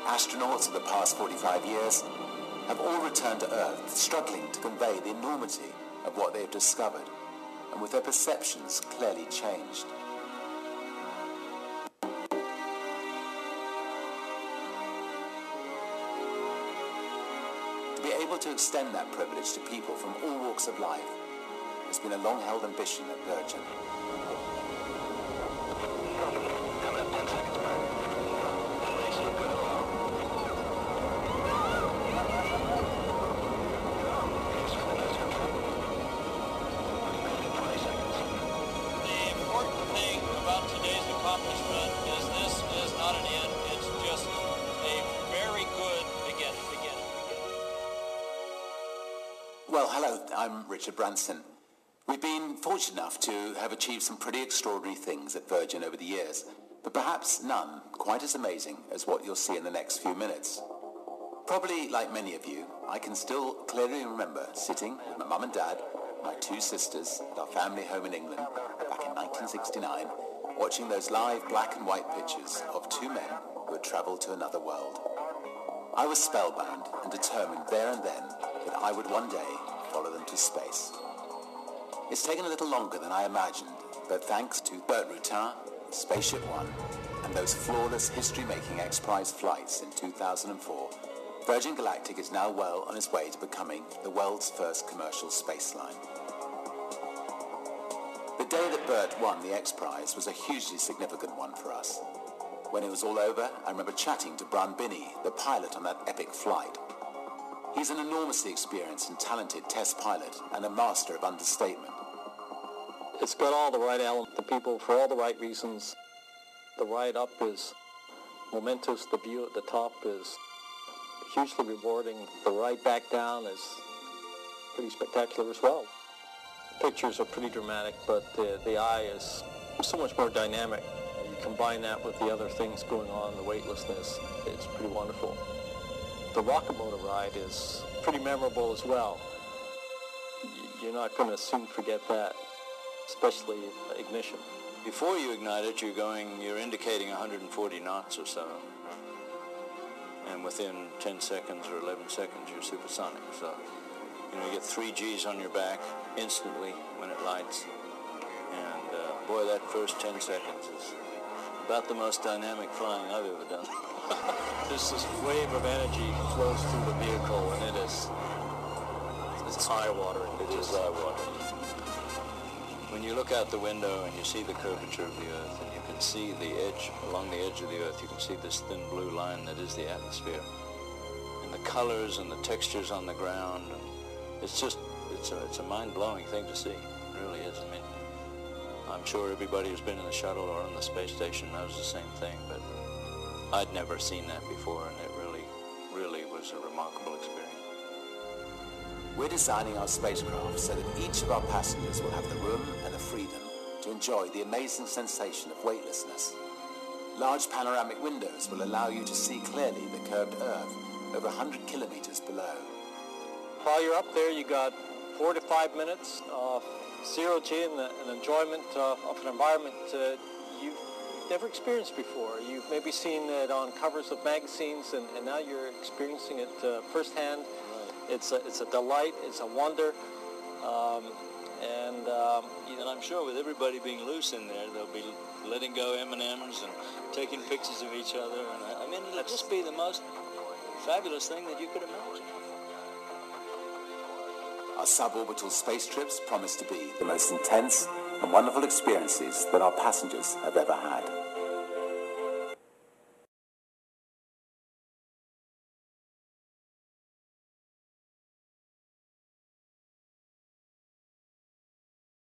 Astronauts of the past 45 years have all returned to Earth, struggling to convey the enormity of what they have discovered, and with their perceptions clearly changed. To be able to extend that privilege to people from all walks of life has been a long-held ambition at Virgin. Well, hello, I'm Richard Branson. We've been fortunate enough to have achieved some pretty extraordinary things at Virgin over the years, but perhaps none quite as amazing as what you'll see in the next few minutes. Probably like many of you, I can still clearly remember sitting with my mum and dad, my two sisters, at our family home in England back in 1969, watching those live black and white pictures of two men who had travelled to another world. I was spellbound and determined there and then that I would one day follow them to space. It's taken a little longer than I imagined, but thanks to Burt Rutan, Spaceship One, and those flawless history-making X-Prize flights in 2004, Virgin Galactic is now well on its way to becoming the world's first commercial space line. The day that Burt won the X-Prize was a hugely significant one for us. When it was all over, I remember chatting to Bran Binney, the pilot on that epic flight. He's an enormously experienced and talented test pilot and a master of understatement. It's got all the right elements, the people for all the right reasons. The ride up is momentous, the view at the top is hugely rewarding. The ride back down is pretty spectacular as well. Pictures are pretty dramatic, but the eye is so much more dynamic. You combine that with the other things going on, the weightlessness, it's pretty wonderful. The rocket motor ride is pretty memorable as well. You're not going to soon forget that, especially ignition. Before you ignite it, you're indicating 140 knots or so. And within 10 seconds or 11 seconds, you're supersonic. So, you get 3 Gs on your back instantly when it lights. And boy, that first 10 seconds is about the most dynamic flying I've ever done. This wave of energy flows through the vehicle, and it's eye-watering. It is eye-watering. When you look out the window and you see the curvature of the Earth, and you can see the edge, along the edge of the Earth, you can see this thin blue line that is the atmosphere. And the colors and the textures on the ground, and it's a mind-blowing thing to see. It really is. I mean, I'm sure everybody who's been in the shuttle or on the space station knows the same thing, but I'd never seen that before, and it really was a remarkable experience. We're designing our spacecraft so that each of our passengers will have the room and the freedom to enjoy the amazing sensation of weightlessness. Large panoramic windows will allow you to see clearly the curved Earth over 100 kilometers below. While you're up there, you got 4 to 5 minutes of zero-G and an enjoyment of an environment you've never experienced before. You've maybe seen it on covers of magazines, and now you're experiencing it firsthand. It's a delight. It's a wonder, and I'm sure with everybody being loose in there, they'll be letting go M&Ms and taking pictures of each other. And I mean, it'll just be the most fabulous thing that you could imagine. Our suborbital space trips promise to be the most intense and wonderful experiences that our passengers have ever had.